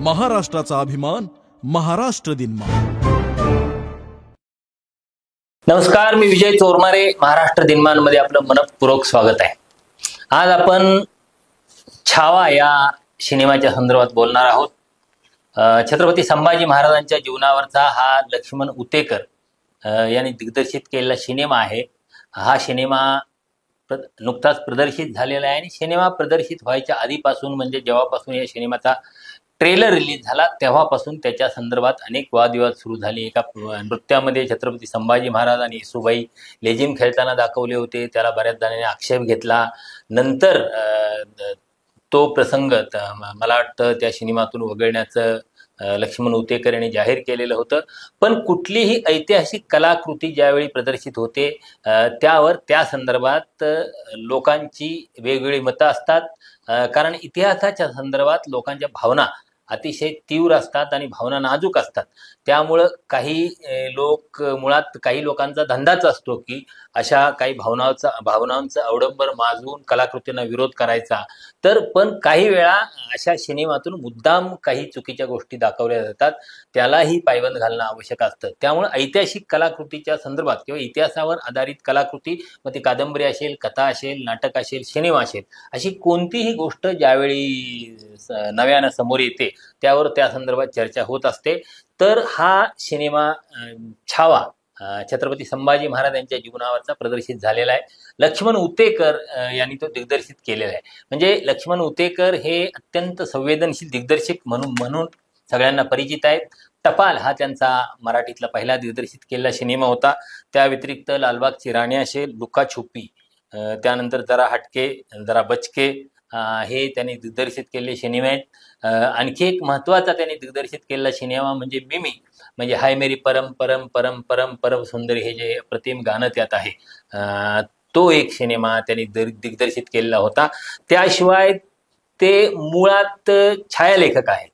महाराष्ट्राचा अभिमान महाराष्ट्र दिनमान। नमस्कार, मी विजय चोरमारे। महाराष्ट्र दिनमान मध्ये आपलं मनपूर्वक स्वागत आहे। आज आपण छावा या सिनेमाच्या संदर्भात बोलणार आहोत। छत्रपती संभाजी महाराजांच्या जीवनावरचा हा लक्ष्मण उतेकर यांनी दिग्दर्शित केलेला सिनेमा आहे। हा सिनेमा नुकताच प्रदर्शित झालेला आहे आणि सिनेमा प्रदर्शित व्हायच्या आधीपासून म्हणजे जेव्हापासून या सिनेमाचा ट्रेलर रिलीज झाला तेव्हापासून त्याच्या संदर्भात अनेक वादविवाद सुरू झाले। एका नृत्यामध्ये छत्रपती संभाजी महाराज आणि येसूबाई लेझिम खेळताना दाखवले होते, त्याला बऱ्याच जणांनी आक्षेप घेतला। नंतर तो प्रसंग मला वाटतं त्या सिनेमातून वगळण्याचं लक्ष्मण उतेकर यांनी जाहीर केलेलं होतं। पण कुठलीही ऐतिहासिक कलाकृती ज्यावेळी प्रदर्शित होते त्यावर त्या संदर्भात लोकांची वेगवेगळी मतं असतात। कारण इतिहासाच्या संदर्भात लोकांच्या भावना अतिशय तीव्र असतात आणि भावना नाजूक असतात। त्यामुळं काही लोक मुळात काही लोकांचा धंदाच असतो की अशा काही भावनांचं अवडंबर माजवून कलाकृतींना विरोध करायचा। तर पण काही वेळा अशा सिनेमातून मुद्दाम काही चुकीच्या गोष्टी दाखवल्या जातात, त्यालाही पायबंद घालणं आवश्यक असतं। त्यामुळे ऐतिहासिक कलाकृतीच्या संदर्भात किंवा इतिहासावर आधारित कलाकृती, मग ती कादंबरी असेल, कथा असेल, नाटक असेल, सिनेमा असेल, अशी कोणतीही गोष्ट ज्यावेळी नव्यानं समोर येते त्यावर त्या संदर्भात चर्चा होत असते। तर हा सिनेमा छावा छत्रपती संभाजी महाराज यांच्या जीवनावरचा प्रदर्शित झालेला आहे। लक्ष्मण उतेकर यांनी तो दिग्दर्शित केलेला आहे। म्हणजे लक्ष्मण उतेकर हे अत्यंत संवेदनशील दिग्दर्शक म्हणून सगळ्यांना परिचित आहेत। टपाल हा त्यांचा मराठीतला पहिला दिग्दर्शित केलेला सिनेमा होता। त्या व्यतिरिक्त लालबागची राणी असेल, लुका छुपी, त्यानंतर जरा हटके जरा बचके हे त्यांनी दिग्दर्शित केलेले सिनेमे आहेत। आणखी एक महत्त्वाचा त्यांनी दिग्दर्शित केलेला सिनेमा म्हणजे मिमी, म्हणजे हाय मेरी परम परम परम परम परम सुंदरी हे जे अप्रतिम गाणं त्यात आहे, तो एक सिनेमा त्यांनी दिग्दर्शित केलेला होता। त्याशिवाय ते मुळात छायालेखक आहेत।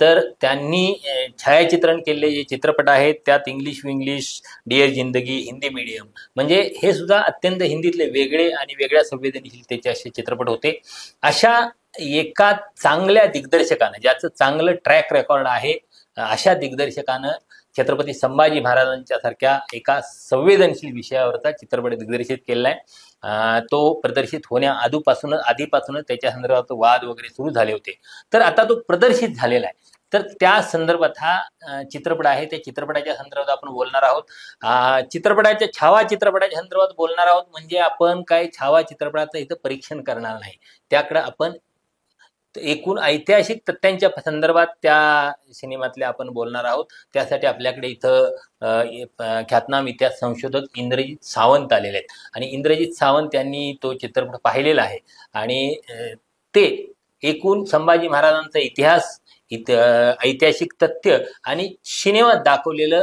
तर त्यांनी छायाचित्रण केलेले जे चित्रपट आहेत त्यात इंग्लिश विंग्लिश, डिअर जिंदगी, हिंदी मीडियम, म्हणजे हे सुद्धा अत्यंत हिंदीतले वेगळे आणि वेगळ्या संवेदनशीलतेचे असे चित्रपट होते। अशा एका चांगल्या दिग्दर्शकानं, ज्याचं चांगलं ट्रॅक रेकॉर्ड आहे, अशा दिग्दर्शकानं छत्रपती संभाजी महाराजांच्या सारख्या एका संवेदनशील विषयावरचा चित्रपट दिग्दर्शित केलेला आहे। तो प्रदर्शित होण्या आधीपासूनच त्याच्या संदर्भात वाद वगैरे सुरू झाले होते। तर आता तो प्रदर्शित झालेला आहे, तर त्या संदर्भात हा चित्रपट आहे। त्या चित्रपटाच्या संदर्भात आपण बोलणार आहोत। छावा चित्रपटाच्या संदर्भात बोलणार आहोत। म्हणजे आपण काय छावा चित्रपटाचं इथं परीक्षण करणार नाही, त्याकडे आपण एकूण ऐतिहासिक तथ्यांच्या संदर्भात त्या सिनेमातले आपण बोलणार आहोत। त्यासाठी आपल्याकडे इथं ख्यातनाम इतिहास संशोधक इंद्रजित सावंत आलेले आहेत आणि इंद्रजित सावंत यांनी तो चित्रपट पाहिलेला आहे आणि ते एकूण संभाजी महाराजांचा इतिहास, ऐतिहासिक तथ्य आणि सिनेमात दाखवलेलं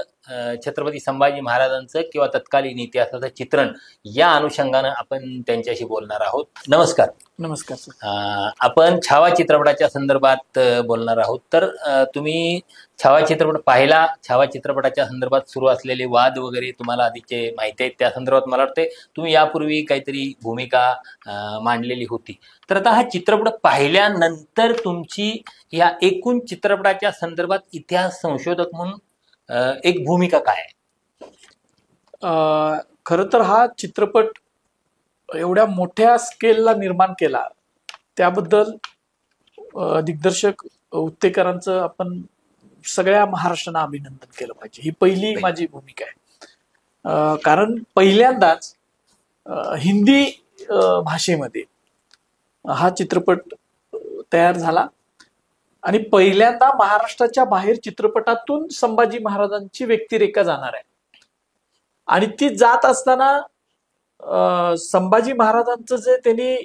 छत्रपती संभाजी महाराजांचं किंवा तत्कालीन इतिहासाचं चित्रण या अनुषंगानं आपण त्यांच्याशी बोलणार आहोत। नमस्कार। नमस्कार सर। आपण छावा चित्रपटाच्या संदर्भात बोलणार आहोत। तर तुम्ही छावा चित्रपट पाहिला, छावा चित्रपटाच्या संदर्भात सुरू असलेले वाद वगैरे तुम्हाला आधीचे माहिती आहेत। त्या संदर्भात मला वाटते तुम्ही यापूर्वी काहीतरी भूमिका मांडलेली होती। तर आता हा चित्रपट पाहिल्यानंतर तुमची या एकूण चित्रपटाच्या संदर्भात इतिहास संशोधक म्हणून एक भूमिका काय आहे? खरं तर हा चित्रपट एवढ्या मोठ्या स्केलला निर्माण केला त्याबद्दल दिग्दर्शक उतेकरांचं आपण सगळ्या महाराष्ट्रांना अभिनंदन केलं पाहिजे। ही पहिली माझी भूमिका आहे। कारण पहिल्यांदाच हिंदी भाषेमध्ये हा चित्रपट तयार झाला आणि पहिल्यांदा महाराष्ट्राच्या बाहेर चित्रपटातून संभाजी महाराजांची व्यक्तिरेखा जाणार आहे आणि ती जात असताना संभाजी महाराजांचं जे त्यांनी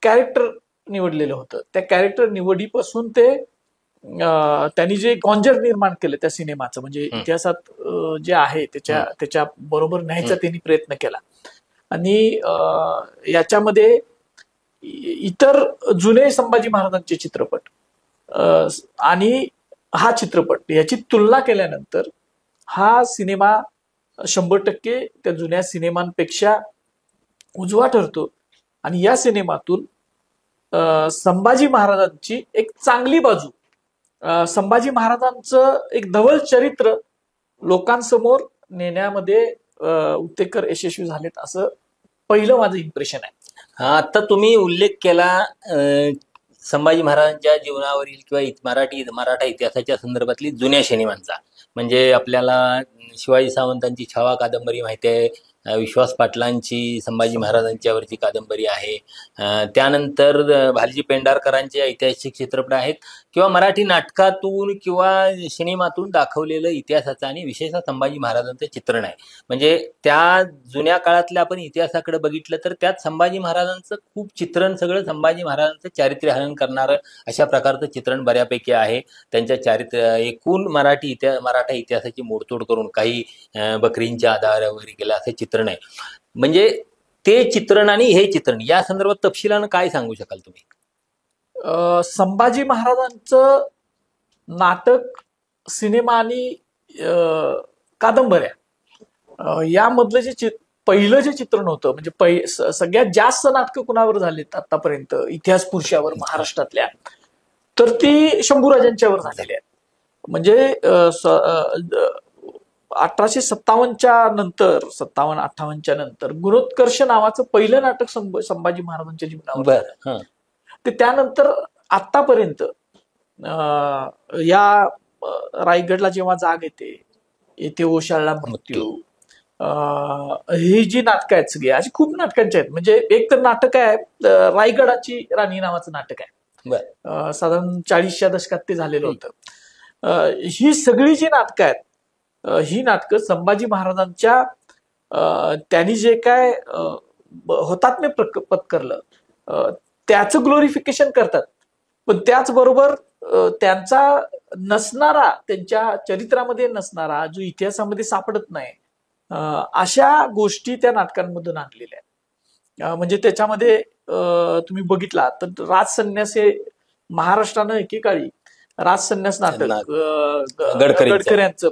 कॅरेक्टर निवडलेलं होतं त्या कॅरेक्टर निवडीपासून ते त्यांनी जे गॉन्जर निर्माण केलं त्या सिनेमाचं, म्हणजे इतिहासात जे आहे त्याच्या बरोबर न्यायचा त्यांनी प्रयत्न केला आणि याच्यामध्ये इतर जुने संभाजी महाराजांचे चित्रपट आणि हा चित्रपट याची तुलना केल्यानंतर हा सिनेमा 100% त्या जुन्या सिनेमांपेक्षा उजवा ठरतो आणि या सिनेमातून संभाजी महाराजांची एक चांगली बाजू संभाजी महाराजांचं एक धवल चरित्र लोकांसमोर नेण्यामध्ये उत्तेकर यशस्वी झालेत असं पहिलं माझं इम्प्रेशन आहे. आता तुम्ही उल्लेख केला संभाजी महाराजांच्या जीवनावरील किंवा मराठा इतिहासाच्या संदर्भातली जुन्या सिनेमांचा, म्हणजे आपल्याला शिवाजी सावंतांची छावा कादंबरी माहिती आहे, विश्वास पाटलांची संभाजी महाराजांच्यावरची कादंबरी आहे, त्यानंतर भालजी पेंढारकरांचे ऐतिहासिक चित्रपट आहेत, किंवा मराठी नाटकातून किंवा सिनेमातून दाखवलेलं इतिहासाचं आणि विशेषतः संभाजी महाराजांचं चित्रण आहे. म्हणजे त्या जुन्या काळातल्या आपण इतिहासाकडे बघितलं तर त्यात संभाजी महाराजांचं खूप चित्रण, सगळं संभाजी महाराजांचं चारित्र्यहनन करणारं अशा प्रकारचं चित्रण बऱ्यापैकी आहे. त्यांच्या एकूण मराठा इतिहासाची मोडतोड करून काही बकरींच्या आधारावर गेलं असं चित्रण आहे. म्हणजे ते चित्रण आणि हे चित्रण या संदर्भात तपशिलानं काय सांगू शकाल तुम्ही? संभाजी महाराजांचं नाटक, सिनेमा आणि कादंबऱ्या यामधलं पहिलं जे चित्रण होतं, म्हणजे सगळ्यात जास्त नाटकं कुणावर झालीत आतापर्यंत इतिहास पुरुषावर महाराष्ट्रातल्या, तर ती शंभूराजांच्यावर झालेली आहेत. म्हणजे 1857च्या नंतर, 57-58च्या नंतर गुणोत्कर्ष नावाचं पहिलं नाटक संभाजी महाराजांच्या जीवनावर. ते त्यानंतर आतापर्यंत या रायगडला जेव्हा जाग येथे ओशाळला मृत्यू, ही जी नाटकं आहेत सगळी अशी खूप नाटकांची आहेत. म्हणजे एक तर नाटक आहे रायगडाची राणी नावाचं नाटक आहे, साधारण 40च्या दशकात ते झालेलं होतं. ही सगळी जी नाटकं आहेत, ही नाटकं संभाजी महाराजांच्या त्यांनी जे काय हुतात्म्य पत्करलं त्याचं ग्लोरिफिकेशन करतात, पण त्याचबरोबर त्यांचा नसणारा, त्यांच्या चरित्रामध्ये नसणारा, जो इतिहासामध्ये सापडत नाही, अशा गोष्टी त्या नाटकांमधून आणलेल्या आहेत. म्हणजे त्याच्यामध्ये तुम्ही बघितला तर राजसन्यास हे महाराष्ट्रानं एकेकाळी राजसन्यास नाटक गडकऱ्यांचं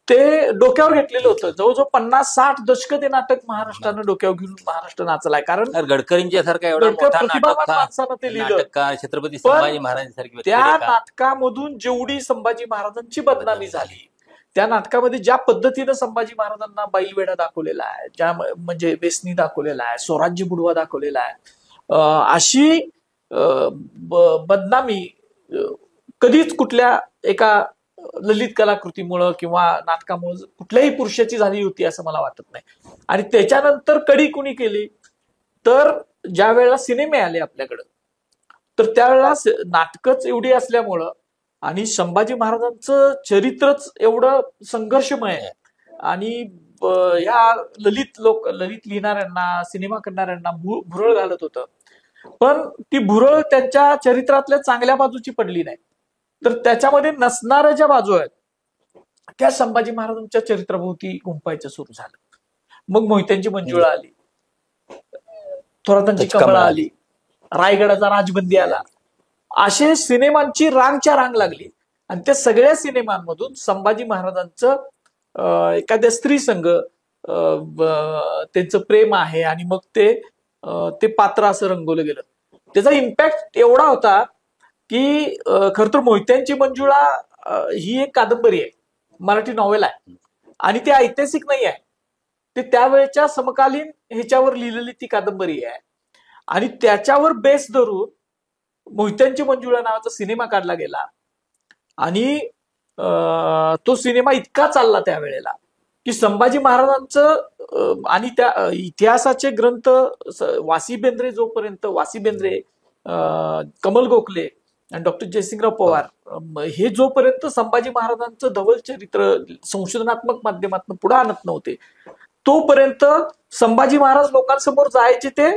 ते डोक्यावर घेतलेलं होतं. जवळजवळ 50-60 दशक ते नाटक महाराष्ट्रानं डोक्यावर घेऊन महाराष्ट्र नाचलाय. कारण गडकरींच्या सारखा एवढा माणसानं ते लिहिलं, छत्रपती संभाजी महाराजांसारखी त्या नाटकामधून जेवढी संभाजी महाराजांची बदनामी झाली, त्या नाटकामध्ये ज्या पद्धतीनं संभाजी महाराजांना बैलवेढा दाखवलेला आहे, ज्या म्हणजे वेसनी दाखवलेला आहे, स्वराज्य बुडवा दाखवलेला आहे, अशी बदनामी कधीच कुठल्या एका ललित कलाकृतीमुळं किंवा नाटकामुळे कुठल्याही पुरुषाची झाली होती असं मला वाटत नाही. आणि त्याच्यानंतर कडी कुणी केली तर ज्या वेळेला सिनेमे आले आपल्याकडं, तर त्यावेळेला नाटकच एवढी असल्यामुळं आणि संभाजी महाराजांचं चरित्रच एवढं संघर्षमय आहे आणि ह्या ललित लिहिणाऱ्यांना, सिनेमा करणाऱ्यांना भुरळ घालत होतं. पण ती भुरळ त्यांच्या चरित्रातल्या चांगल्या बाजूची पडली नाही, तर त्याच्यामध्ये नसणाऱ्या ज्या बाजू आहेत त्या संभाजी महाराजांच्या चरित्राभोवती गुंपायचं सुरू झालं. मग मोहित्यांची मंजुळा आली, थोरातांची कमळा आली, रायगडाचा राजबंदी आला, असे सिनेमांची रांगच्या रांग लागली. आणि त्या सगळ्या सिनेमांमधून संभाजी महाराजांचं एखाद्या स्त्री संग त्यांचं प्रेम आहे आणि मग ते पात्र असं रंगवलं गेलं. त्याचा इम्पॅक्ट एवढा होता की खर तर मोहित्यांची मंजुळा ही एक कादंबरी आहे, मराठी नॉव्हेल आहे आणि ती ऐतिहासिक नाही आहे, ते त्यावेळेच्या समकालीन ह्याच्यावर लिहिलेली ती कादंबरी आहे. आणि त्याच्यावर बेस धरून मोहित्यांची मंजुळा नावाचा सिनेमा काढला गेला आणि तो सिनेमा इतका चालला त्यावेळेला की संभाजी महाराजांचं आणि त्या इतिहासाचे ग्रंथ वासी बेंद्रे, कमल गोखले आणि डॉक्टर जयसिंगराव पवार हे जोपर्यंत संभाजी महाराजांचं धवल चरित्र संशोधनात्मक माध्यमातून पुढे आणत नव्हते, तोपर्यंत संभाजी महाराज लोकांसमोर जायचे ते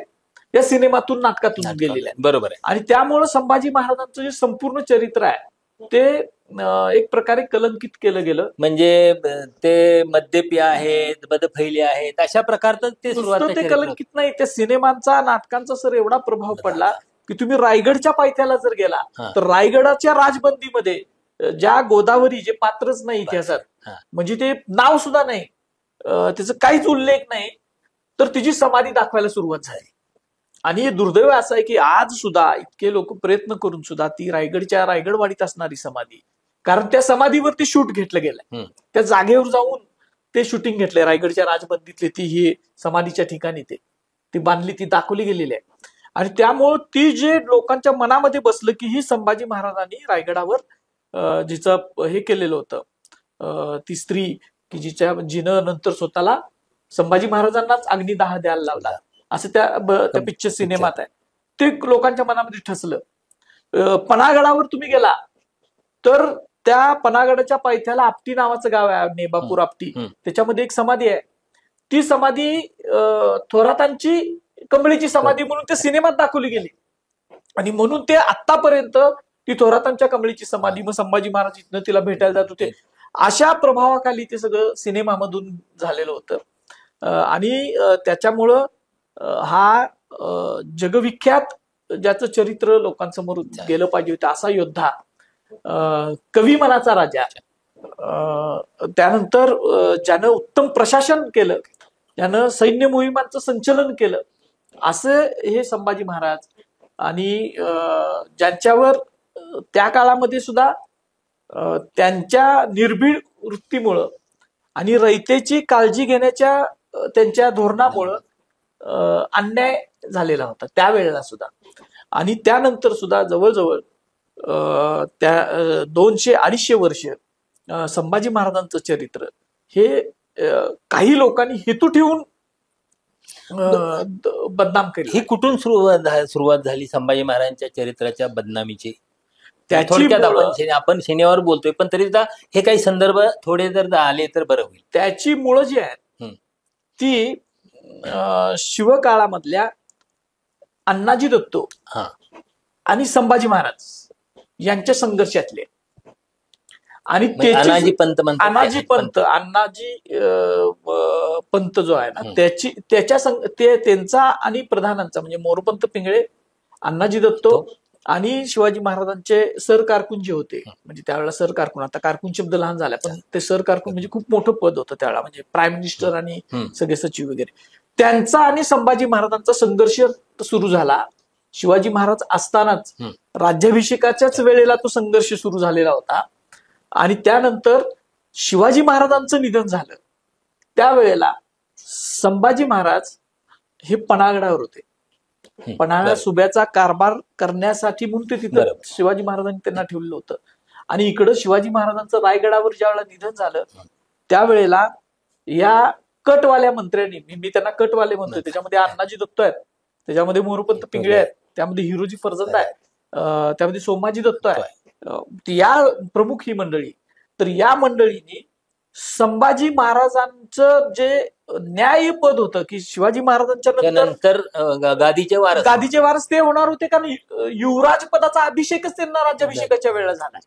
या सिनेमातून, नाटकातून गेलेले आहे. बरोबर आहे. आणि त्यामुळे संभाजी महाराजांचं जे संपूर्ण चरित्र आहे ते एक प्रकारे कलंकित केलं गेलं. म्हणजे ते मद्यपी आहेत, बदफैली आहेत, अशा प्रकारचं ते कलंकित नाही, त्या सिनेमांचा, नाटकांचा सर एवढा प्रभाव पडला की तुम्ही रायगडच्या पायथ्याला जर गेला तर रायगडाच्या राजबंदीमध्ये ज्या गोदावरी, जे पात्रच नाही इतिहासात, म्हणजे ते नाव सुद्धा नाही, त्याचा काहीच उल्लेख नाही, तर तिची समाधी दाखवायला सुरुवात झाली. आणि दुर्दैव असं आहे की आज सुद्धा इतके लोक प्रयत्न करून सुद्धा ती रायगडवाडीत असणारी समाधी, कारण त्या समाधीवरती शूट घेतलं गेलंय, त्या जागेवर जाऊन ते शूटिंग घेतलंय. रायगडच्या राजबंदीतली ही समाधीच्या ठिकाणी ती बांधली, ती दाखवली गेलेली आहे. आणि त्यामुळं ती जे लोकांच्या मनामध्ये बसलं की ही संभाजी महाराजांनी रायगडावर जिचं हे केलेलं होतं, ती स्त्री की जिनं नंतर स्वतःला संभाजी महाराजांनाच अग्निदाह द्यायला लावला, असं त्या पिक्चर सिनेमात आहे. ते लोकांच्या मनामध्ये ठसलं. पन्हागडावर तुम्ही गेला तर त्या पन्हागडाच्या पायथ्याला आपटी नावाचं गाव आहे, नेबापूर आपटी, त्याच्यामध्ये एक समाधी आहे. ती समाधी थोरातांची कंबळीची समाधी म्हणून त्या सिनेमात दाखवली गेली, आणि म्हणून ते आतापर्यंत ती थोरातांच्या कंबळीची समाधी, मग संभाजी महाराज इथनं तिला भेटायला जात होते, अशा प्रभावाखाली ते सगळं सिनेमामधून झालेलं होतं. आणि त्याच्यामुळं हा जगविख्यात ज्याचं चरित्र लोकांसमोर गेलं पाहिजे होतं असा योद्धा, कवी मनाचा राजा, त्यानंतर ज्यानं उत्तम प्रशासन केलं, ज्यानं सैन्य मोहिमांचं संचलन केलं, असं हे संभाजी महाराज. आणि ज्यांच्यावर त्या काळामध्ये सुद्धा त्यांच्या निर्भीड वृत्तीमुळं आणि रयतेची काळजी घेण्याच्या त्यांच्या धोरणामुळं अन्याय झालेला होता त्यावेळेला सुद्धा. आणि त्यानंतर सुद्धा जवळजवळ त्या 200-250 वर्ष संभाजी महाराजांचं चरित्र हे काही लोकांनी हेतू ठेवून बदनाम केली. ही कुठून सुरुवात झाली संभाजी महाराजांच्या चरित्राच्या बदनामीची? थोडक्यात आपण शनिवार बोलतोय, पण तरी सुद्धा हे काही संदर्भ थोडे जर आले तर बरं होईल. त्याची मुळं जी आहेत ती शिवकाळामधल्या अण्णाजी दत्तो आणि संभाजी महाराज यांच्या संघर्षातले. आणि अण्णाजी पंत जो आहे ना, त्यांचा आणि प्रधानांचा म्हणजे मोरपंत पिंगळे, अण्णाजी दत्तो आणि शिवाजी महाराजांचे सर कारकून जे होते, म्हणजे त्यावेळेला सर कारकून, आता कारकून शब्द लहान झाला, पण ते सर कारकून म्हणजे खूप मोठं पद होतं त्यावेळेला, म्हणजे प्राईम मिनिस्टर आणि सगळे सचिव वगैरे, त्यांचा आणि संभाजी महाराजांचा संघर्ष सुरू झाला. शिवाजी महाराज असतानाच राज्याभिषेकाच्याच वेळेला तो संघर्ष सुरू झालेला होता. आणि त्यानंतर शिवाजी महाराजांचं निधन झालं त्यावेळेला संभाजी महाराज हे पन्हागडावर होते. पन्हाळा सुब्याचा कारभार करण्यासाठी म्हणून ते तिथं शिवाजी महाराजांनी त्यांना ठेवलेलं होतं. आणि इकडं शिवाजी महाराजांचं रायगडावर ज्यावेळेला निधन झालं त्यावेळेला या कटवाल्या मंत्र्यांनी, मी त्यांना कटवाले म्हणतोय, त्याच्यामध्ये अण्णाजी दत्त आहेत, त्याच्यामध्ये मोरपंत पिंगळे आहेत, त्यामध्ये हिरोजी फर्जंद आहे, त्यामध्ये सोमाजी दत्त आहे, या प्रमुख ही मंडळी. तर या मंडळींनी संभाजी महाराजांचं जे न्याय पद होतं की शिवाजी महाराजांच्या नंतर गादीचे वारस ते होणार होते, कारण युवराज पदाचा अभिषेकच त्यांना राज्याभिषेकाच्या वेळेला झाला.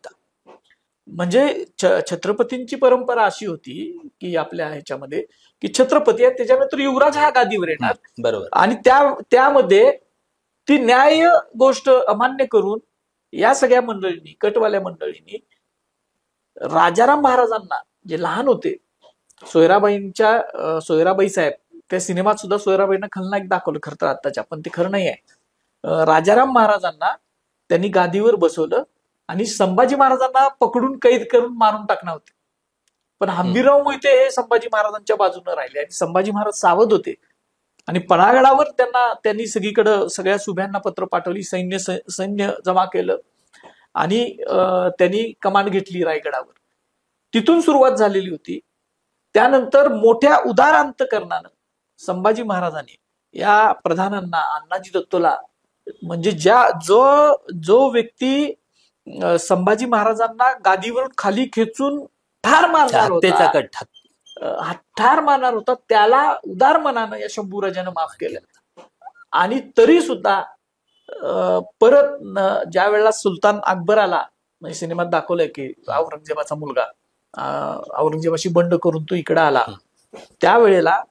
म्हणजे छत्रपतींची परंपरा अशी होती की आपल्या ह्याच्यामध्ये की छत्रपती आहेत, त्याच्यानंतर युवराज हा गादीवर येणार. बरोबर. आणि त्यामध्ये ती न्याय गोष्ट अमान्य करून या सगळ्या मंडळींनी, कटवाल्या मंडळींनी राजाराम महाराजांना, जे लहान होते, सोयराबाई साहेब, त्या सिनेमात सुद्धा सोयराबाईंना खलनायक दाखवलं खरं तर आत्ताच्या, पण ते खरं नाही आहे. राजाराम महाराजांना त्यांनी गादीवर बसवलं आणि संभाजी महाराजांना पकडून कैद करून मारून टाकणार होते. पण हंबीरराव मोहिते हे संभाजी महाराजांच्या बाजूने राहिले आणि संभाजी महाराज सावध होते. आणि पन्हागडावर त्यांनी सगळीकडे सगळ्या सुभ्यांना पत्र पाठवली, सैन्य जमा केलं आणि त्यांनी कमांड घेतली रायगडावर. तिथून सुरुवात झालेली होती. त्यानंतर मोठ्या उदार अंतकरणानं संभाजी महाराजांनी या प्रधानांना, अण्णाजी दत्तोला, म्हणजे जो व्यक्ती संभाजी महाराजांना गादीवरून खाली खेचून ठार मारणार होता, त्याला उदार मनानं या शंभूराजानं माफ केलं. आणि तरी सुद्धा परत ज्या वेळेला सुलतान अकबर आला, म्हणजे सिनेमात दाखवलंय की औरंगजेबाचा मुलगा औरंगजेबाशी बंड करून तो इकडे आला, त्यावेळेला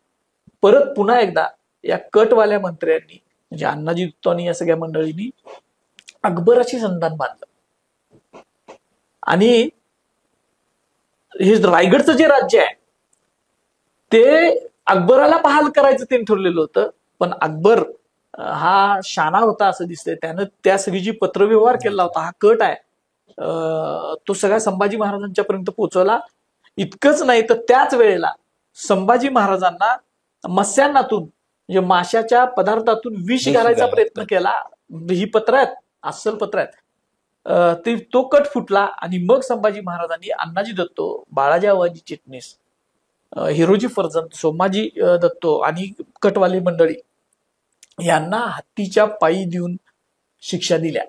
परत पुन्हा एकदा या कटवाल्या मंत्र्यांनी, म्हणजे अण्णाजी दत्तो आणि या सगळ्या मंडळींनी अकबराशी संधान बांधलं. आणि हे रायगडचं जे राज्य आहे ते अकबराला बहाल करायचं त्यांनी ठरलेलं होतं. पण अकबर हा शाणा होता असं दिसतंय. त्यानं त्या सगळी जी पत्रव्यवहार केला होता, हा कट आहे, तो सगळ्या संभाजी महाराजांच्या पर्यंत पोहोचवला. इतकंच नाही तर त्याच वेळेला संभाजी महाराजांना मत्स्यांनातून म्हणजे माशाच्या पदार्थातून विष घालायचा प्रयत्न केला. ही पत्र आहेत, अस्सल पत्र आहेत. तो कट फुटला आणि मग संभाजी महाराजांनी अण्णाजी दत्तो, बाळाजी आवाजी चिटणीस, हिरोजी फर्जंद, सोमाजी दत्तो आणि कटवाली मंडळी यांना हत्तीच्या पायी देऊन शिक्षा दिल्या.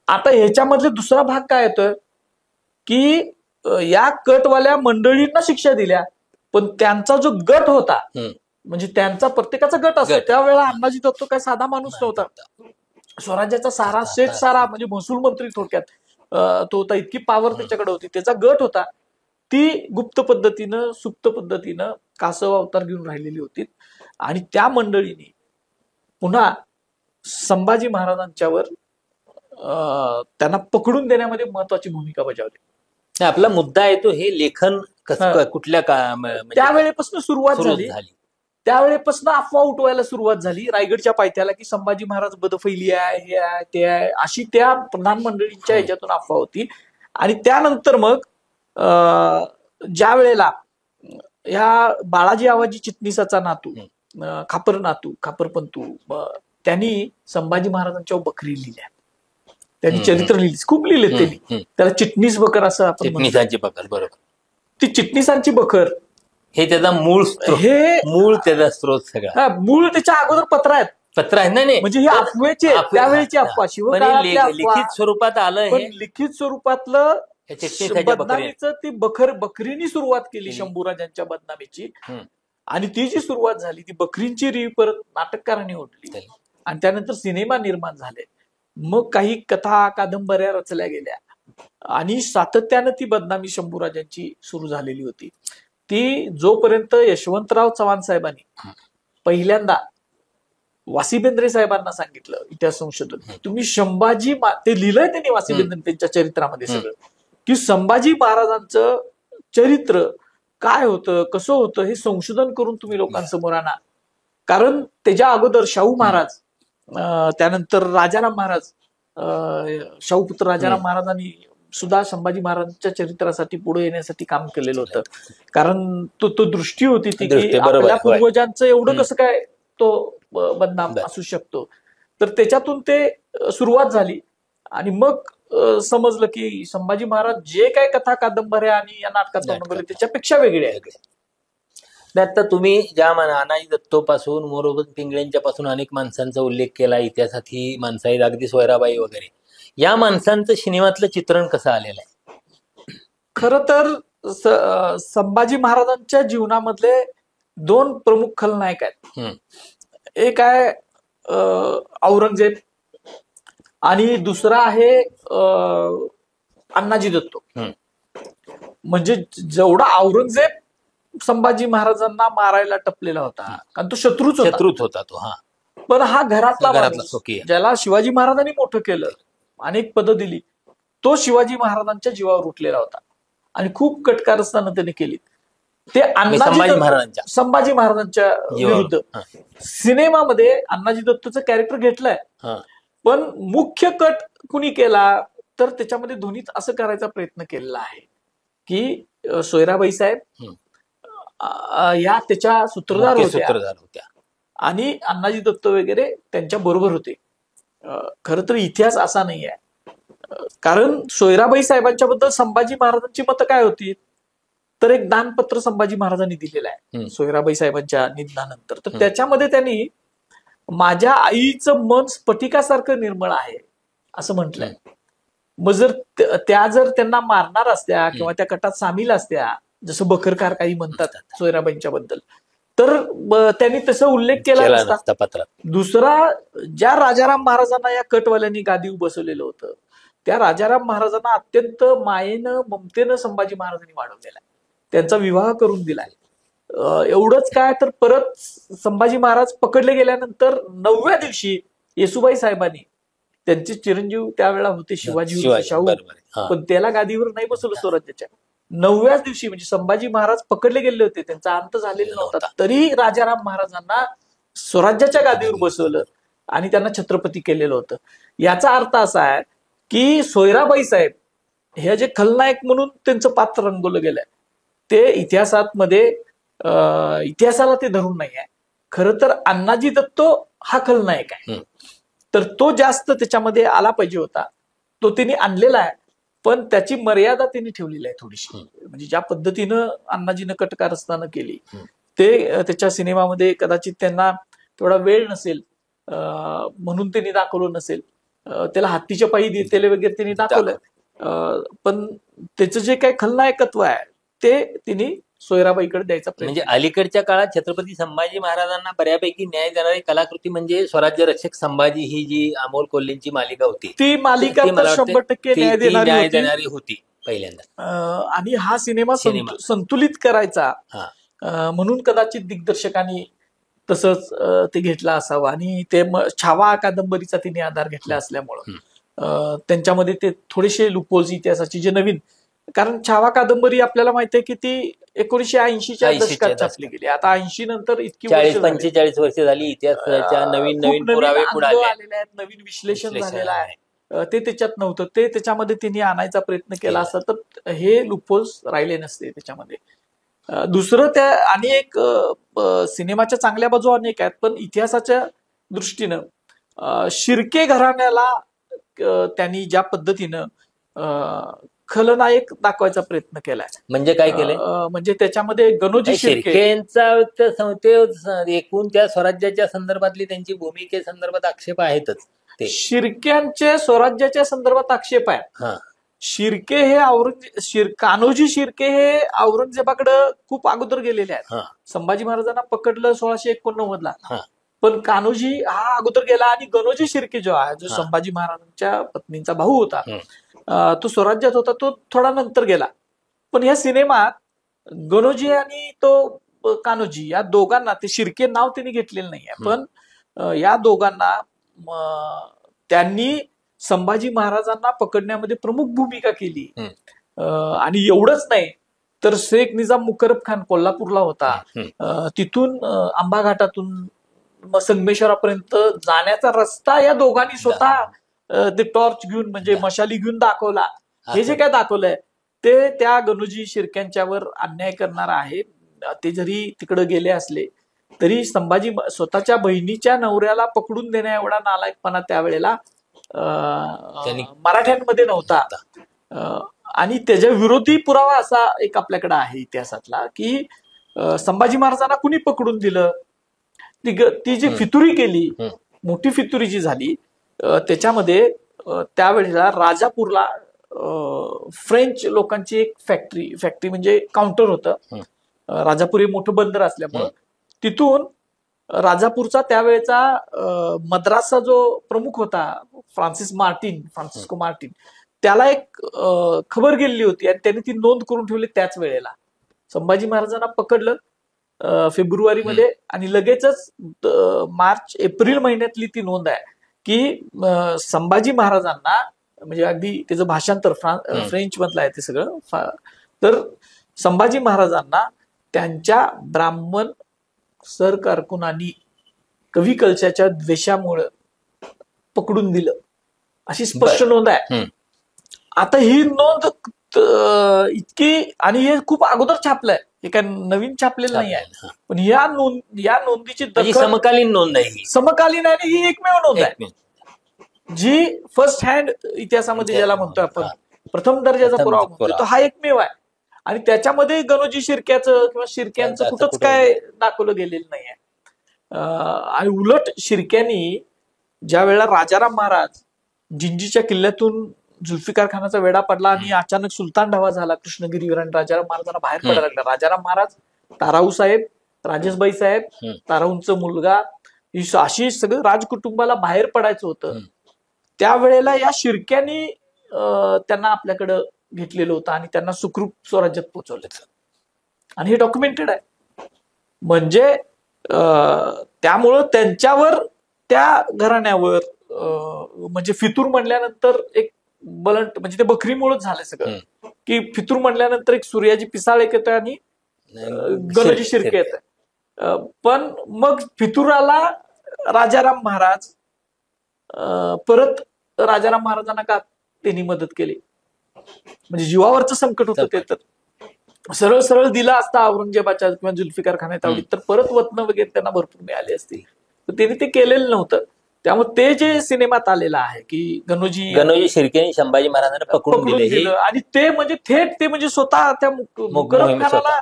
आता ह्याच्यामधले दुसरा भाग काय येतोय की या कटवाल्या मंडळींना शिक्षा दिल्या, पण त्यांचा जो गट होता म्हणजे त्यांचा प्रत्येकाचा गट असतो. त्यावेळेला अण्णाजी दत्तो काय साधा माणूस नव्हता. स्वराज्याचा सारा शेठ सारा म्हणजे महसूल मंत्री थोडक्यात तो होता. इतकी पावर त्याच्याकडे होती. त्याचा गट होता. ती गुप्त पद्धतीनं सुप्त पद्धतीनं कासव अवतार घेऊन राहिलेली होती आणि त्या मंडळीने पुन्हा संभाजी महाराजांच्यावर त्यांना पकडून देण्यामध्ये महत्वाची भूमिका बजावली. आपला मुद्दा येतो हे लेखन कुठल्या त्यावेळेपासून सुरुवात झाली. त्यावेळेपासून अफवा उठवायला सुरुवात झाली रायगडच्या पायथ्याला की संभाजी महाराज बदफैली आहे, हे आहे, ते आहे, अशी त्या प्रधान मंडळींच्या ह्याच्यातून अफवा होती. आणि त्यानंतर मग ज्या वेळेला ह्या बाळाजी आवाजी चिटणीसाचा नातू खापरपंतू त्यांनी संभाजी महाराजांच्या बखरी लिहिल्या. त्यांनी चरित्र लिहिली, खूप लिहिले त्यांनी. त्याला चिटणीस बखर असं आपण चिटणीसांची बखर, बरोबर. ती चिटणीसांची बखर हे त्याचा मूळ त्याचा स्रोत सगळा. मूळ त्याच्या अगोदर पत्र आहेत नाही म्हणजे ही अफवेची त्यावेळेची अफवा लिखित स्वरूपात आलं. पण लिखित स्वरूपातलं बदनामीचं ती बकरीनी सुरुवात केली शंभूराजांच्या बदनामीची. आणि ती जी सुरुवात झाली ती बकरींची रीव परत नाटककारांनी ओढली आणि त्यानंतर सिनेमा निर्माण झाले. मग काही कथा कादंबऱ्या रचल्या गेल्या आणि सातत्यानं ती बदनामी शंभूराजांची सुरू झालेली होती. ती जोपर्यंत यशवंतराव चव्हाण साहेबांनी पहिल्यांदा वासिबेंद्रे साहेबांना सांगितलं इतिहास संशोधन, तुम्ही संभाजी ते लिहिलंय त्यांनी वासिबेंद्रे त्यांच्या चरित्रामध्ये सगळं की संभाजी महाराजांचं चरित्र काय होतं कसं होतं हे संशोधन करून तुम्ही लोकांसमोर आणा. कारण त्याच्या अगोदर शाहू महाराज, त्यानंतर राजाराम महाराज, शाहूपुत्र राजाराम महाराजांनी सुद्धा संभाजी महाराजांच्या चरित्रासाठी पुढे येण्यासाठी काम केलेलं होतं. कारण तो दृष्टी होती ती की आपल्या पूर्वजांचं एवढं कसं काय तो बदनाम असू शकतो. तर त्याच्यातून ते सुरुवात झाली आणि मग समजलं की संभाजी महाराज जे काय कथा कादंबऱ्या आणि या नाटकात बनवले त्याच्यापेक्षा वेगळे आहेत. आता तुम्ही ज्या अण्णाजी दत्तोपासून मोरोपंत पिंगळेंच्या पासून अनेक माणसांचा उल्लेख केला इतिहासात. ही माणसं आहेत अगदी सोयराबाई वगैरे. या माणसांचं सिनेमातलं चित्रण कसं आलेलं आहे? खरं तर संभाजी महाराजांच्या जीवनामधले दोन प्रमुख खलनायक आहेत. एक आहे औरंगजेब आणि दुसरा आहे अण्णाजी दत्तो. म्हणजे जेवढा औरंगजेब संभाजी महाराजांना मारायला टपलेला होता कारण तो शत्रूच होता तो. पण हा घरातला ज्याला शिवाजी महाराजांनी मोठं केलं, अनेक पदं दिली, तो शिवाजी महाराजांच्या जीवावर उठलेला होता आणि खूप कटकारस्थानं त्याने केली. ते संभाजी महाराजांच्या विरुद्ध सिनेमामध्ये अण्णाजी दत्तोचं कॅरेक्टर घेतलंय. पण मुख्य कट कुणी केला तर त्याच्यामध्ये धोनीत असं करायचा प्रयत्न केलेला आहे की सोयराबाई साहेब या त्याच्या सूत्रधार होत्या आणि अण्णाजी दत्त वगैरे त्यांच्या बरोबर होते. खरं तर इतिहास असा नाही आहे. कारण सोयराबाई साहेबांच्या बद्दल संभाजी महाराजांची मतं काय होती तर एक दानपत्र संभाजी महाराजांनी दिलेलं आहे सोयराबाई साहेबांच्या निधनानंतर. तर त्याच्यामध्ये त्यांनी माझ्या आईचं मन स्फटिकासारखं निर्मळ आहे असं म्हटलंय. मग जर त्यांना मारणार असत्या किंवा त्या कटात सामील असत्या जसं बखरकार काही म्हणतात सोयराबाईंच्या बद्दल तर त्यांनी तसा उल्लेख केला नसता पत्रात. दुसरा, ज्या राजाराम महाराजांना या कटवाल्यांनी गादीवर बसवलेलं होतं त्या राजाराम महाराजांना अत्यंत मायेनं ममतेनं संभाजी महाराजांनी वाढवलेला आहे, त्यांचा विवाह करून दिलाय. एवढंच काय तर परत संभाजी महाराज पकडले गेल्यानंतर 9व्या दिवशी येसुबाई साहेबांनी, त्यांचे चिरंजीव त्यावेळेला होते शिवाजी शाहू, पण त्याला गादीवर नाही बसवलं स्वराज्याच्या. 9व्याच दिवशी म्हणजे संभाजी महाराज पकडले गेले होते, त्यांचा अंत झालेला नव्हता, तरी राजाराम महाराजांना स्वराज्याच्या गादीवर बसवलं. आणि त्यांना छत्रपती केलेलं होतं. याचा अर्थ असा आहे की सोयराबाई साहेब हे जे खलनायक म्हणून त्यांचं पात्र रंगवलं गेलंय ते इतिहासाला ते धरून नाही आहे. खरं तर अण्णाजी दत्तो हा खलनायक आहे, तर तो जास्त त्याच्यामध्ये आला पाहिजे होता. तो त्यांनी आणलेला आहे, पण त्याची मर्यादा त्यांनी ठेवलेली आहे थोडीशी. म्हणजे ज्या पद्धतीनं अण्णाजीनं कटकारस्थानं केली ते त्याच्या सिनेमामध्ये कदाचित त्यांना तेवढा वेळ नसेल म्हणून त्यांनी दाखवलं नसेल. त्याला हत्तीच्या पायी देतेले वगैरे त्यांनी दाखवलंय, पण त्याचं जे काही खलनायकत्व आहे ते तिने सोयराबाईकडे द्यायचा प्रयत्न. म्हणजे अलीकडच्या काळात छत्रपती संभाजी महाराजांना बऱ्यापैकी न्याय देणारी कलाकृती म्हणजे स्वराज्य रक्षक संभाजी ही जी अमोल कोल्हेंची मालिका होती ती मालिका ती मला वाटते 100% न्याय देणारी होती पहिल्यांदा. आणि हा सिनेमा संतुलित करायचा म्हणून कदाचित दिग्दर्शकांनी तसंच ते घेतला असावा. आणि ते छावा कादंबरीचा तिने आधार घेतला असल्यामुळं त्यांच्यामध्ये ते थोडेसे लुपोल्स इतिहासाची जे नवीन, कारण छावा कादंबरी आपल्याला माहिती आहे की ती 1980च्या दशकात छापली गेली. आता 80 नंतर इतकी 40-45 वर्ष झाली, इतिहासाच्या नवीन पुरावे पुढे आलेले आहेत, नवीन विश्लेषण झालेलं आहे. ते त्याच्यात नव्हतं, ते त्याच्यामध्ये तिने आणायचा प्रयत्न केला असता तर हे लुपोल्स राहिले नसते त्याच्यामध्ये. दुसरं त्या आणि एक सिनेमाच्या चांगल्या बाजू अनेक आहेत, पण इतिहासाच्या दृष्टीनं शिर्के घराण्याला त्यांनी ज्या पद्धतीनं खलनायक दाखवायचा प्रयत्न केलाय. म्हणजे काय केलंय, म्हणजे त्याच्यामध्ये गणोजी शिर्केंचा एकूण त्या स्वराज्याच्या संदर्भातली त्यांची भूमिकेसंदर्भात आक्षेप आहेतच. ते शिर्क्यांचे स्वराज्याच्या संदर्भात आक्षेप आहे. शिर्के हे कान्होजी शिर्के हे औरंगजेबाकडे खूप अगोदर गेलेले आहेत. संभाजी महाराजांना पकडलं 1689ला, पण कान्होजी हा अगोदर गेला आणि गणोजी शिर्के जो आहे, जो संभाजी महाराजांच्या पत्नींचा भाऊ होता, तो स्वराज्यात होता, तो थोडा नंतर गेला. पण या सिनेमात गणोजी आणि तो कान्होजी या दोघांना, ते शिर्के नाव त्यांनी घेतलेलं नाहीये, पण या दोघांना त्यांनी संभाजी महाराजांना पकडण्यामध्ये प्रमुख भूमिका केली. आणि एवढंच नाही तर शेख निजाम मुकरब खान कोल्हापूरला होता, तिथून आंबा घाटातून संगमेश्वरापर्यंत जाण्याचा रस्ता या दोघांनी स्वतः ते टॉर्च घेऊन, म्हणजे मशाली घेऊन दाखवला. हे जे काय दाखवलंय ते त्या गणोजी शिर्क्यांच्यावर अन्याय करणार आहे. ते जरी तिकडे गेले असले तरी संभाजी स्वतःच्या बहिणीच्या नवऱ्याला पकडून देण्या एवढा नालायकपणा त्यावेळेला मराठ्यांमध्ये नव्हता. आणि त्याच्या विरोधी पुरावा असा एक आपल्याकडे आहे इतिहासातला की संभाजी महाराजांना कुणी पकडून दिलं, ती जी फितुरी केली, मोठी फितुरी जी झाली, त्याच्यामध्ये त्यावेळेला राजापूरला फ्रेंच लोकांची एक फॅक्टरी म्हणजे काउंटर होतं. राजापूर हे मोठं बंदर असल्यामुळं तिथून राजापूरचा त्यावेळेचा मद्रासचा जो प्रमुख होता फ्रान्सिस्को मार्टिन, त्याला एक खबर गेलेली होती आणि त्याने ती नोंद करून ठेवली. त्याच वेळेला संभाजी महाराजांना पकडलं फेब्रुवारीमध्ये आणि लगेचच एप्रिल महिन्यातली ती नोंद आहे की संभाजी महाराजांना, म्हणजे अगदी त्याचं भाषांतर फ्रेंच मधलं आहे ते सगळं, तर संभाजी महाराजांना त्यांच्या ब्राह्मण सरकारकुनांनी कवी कलशाच्या द्वेषामुळे पकडून दिलं अशी स्पष्ट नोंद आहे. आता ही नोंद इतकी, आणि हे खूप अगोदर छापलंय, हे काय नवीन छापलेलं नाही आहे, पण या नोंदीची दखल समकालीन नोंद आहे. समकालीन आहे, ही एकमेव नोंद आहे जी फर्स्ट हँड इतिहासामध्ये ज्याला म्हणतोय आपण प्रथम दर्जाचा पुरावा म्हणतोय, तो हा एकमेव आहे. आणि त्याच्यामध्ये गणोजी शिर्क्याचं किंवा शिर्क्यांचं कुठंच काय दाखवलं गेलेलं नाहीये. आणि उलट शिर्क्यांनी ज्या वेळेला राजाराम महाराज जिंजीच्या किल्ल्यातून जुल्फिकार खानाचा वेढा पडला आणि अचानक सुलतान ढावा झाला कृष्णगिरीवर आणि राजाराम महाराजांना बाहेर पडायला लागला, राजाराम महाराज, ताराऊ साहेब, राजेशबाई साहेब, ताराऊंचा मुलगा, अशी सगळं राजकुटुंबाला बाहेर पडायचं होतं. त्यावेळेला या शिर्क्यांनी त्यांना आपल्याकडं घेतलेलं होतं आणि त्यांना सुखरूप स्वराज्यात पोहोचवलं. आणि हे डॉक्युमेंटेड आहे. म्हणजे त्यामुळं त्यांच्यावर, त्या घराण्यावर, म्हणजे फितूर म्हणल्यानंतर एक बलंट, म्हणजे ते बकरीमुळेच झालं सगळं की फितूर म्हणल्यानंतर एक सूर्याजी पिसाळ एक येतोय आणि गणोजी शिर्के येतोय. पण मग फितुराला राजाराम महाराज परत राजाराम महाराजांना का त्यांनी मदत केली, म्हणजे जीवावरचं संकट होतं ते, तर सरळ सरळ दिला असता औरंगजेबाच्या किंवा जुल्फिकार खानात आवडीत तर परत वतन वगैरे त्यांना भरपूर मिळाली असती, तर त्यांनी ते केलेलं नव्हतं. त्यामुळे ते जे सिनेमात आलेलं आहे की गणोजी शिर्केने संभाजी महाराजांना पकडून दिले, आणि ते म्हणजे थेट ते म्हणजे स्वतः त्या मुकरब खानाला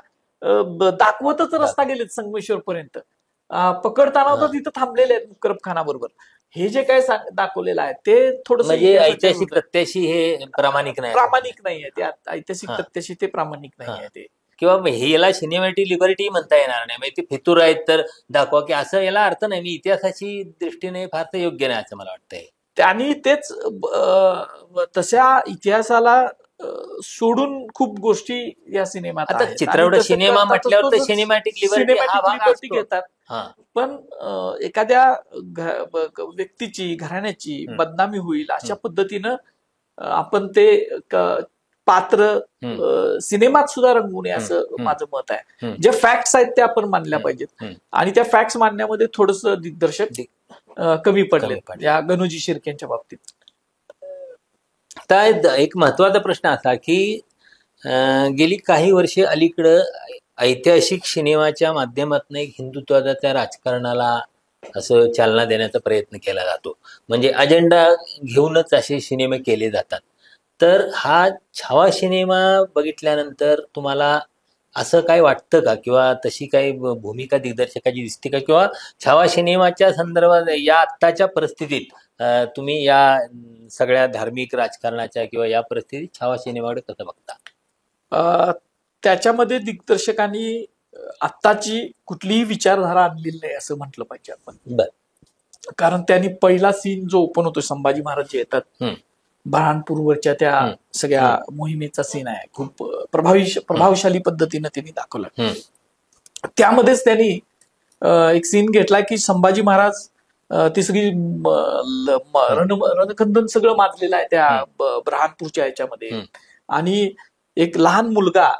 दाखवतच रस्ता गेलेत संगमेश्वर पर्यंत, पकडताना तर तिथं थांबलेले आहेत मुकरब खानाबरोबर. हे जे काय दाखवलेलं आहे ते थोडं म्हणजे ऐतिहासिक प्रत्याशी हे प्रामाणिक नाहीये, ते ऐतिहासिक प्रत्याशी ते प्रामाणिक नाहीये ते, किंवा याला सिनेमॅटिक लिबर्टी म्हणता येणार नाही. म्हणजे ते फितूर आहेत तर दाखवा की असं याला अर्थ नाही. मी इतिहासाची दृष्टीने फार योग्य नाही असं मला वाटतंय. आणि तेच तशा इतिहासाला सोडून खूप गोष्टी या सिनेमात आता चित्रपट सिनेमा म्हटल्यावर तर सिनेमॅटिक लिबर्टी घेतात. पण एखाद्या व्यक्तीची घराण्याची बदनामी होईल अशा पद्धतीनं आपण ते पात्र सिनेमात सुद्धा रंगवू नये असं माझं मत आहे. जे फॅक्ट्स आहेत त्या आपण मानल्या पाहिजेत, आणि त्या फॅक्ट्स मानण्यामध्ये थोडस दिग्दर्शक कमी पडले या गणोजी शिर्केंच्या बाबतीत. आता एक महत्वाचा प्रश्न असा की गेली काही वर्षे अलीकडं ऐतिहासिक सिनेमाच्या माध्यमातून एक हिंदुत्वाच्या राजकारणाला असं चालना देण्याचा प्रयत्न केला जातो. म्हणजे अजेंडा घेऊनच असे सिनेमे केले जातात. तर हा छावा सिनेमा बघितल्यानंतर तुम्हाला असं काय वाटतं का, किंवा तशी काही भूमिका दिग्दर्शकाची दिसते का, किंवा छावा सिनेमाच्या संदर्भात या आत्ताच्या परिस्थितीत तुम्ही या सगळ्या धार्मिक राजकारणाच्या किंवा या परिस्थितीत छावा सिनेमाकडे कसं बघता? त्याच्यामध्ये दिग्दर्शकांनी आत्ताची कुठलीही विचारधारा आणलेली नाही असं म्हटलं पाहिजे आपण. कारण त्यांनी पहिला सीन जो ओपन होतो, संभाजी महाराज जे येतात बऱ्हाणपूरवरच्या त्या सगळ्या मोहिमेचा सीन आहे, खूप प्रभावशाली पद्धतीनं त्यांनी दाखवलं. त्यामध्येच त्यांनी एक सीन घेतला की संभाजी महाराज ती सगळी रणखंदन सगळं माजलेलं आहे त्या बऱ्हाणपूरच्या याच्यामध्ये, आणि एक लहान मुलगा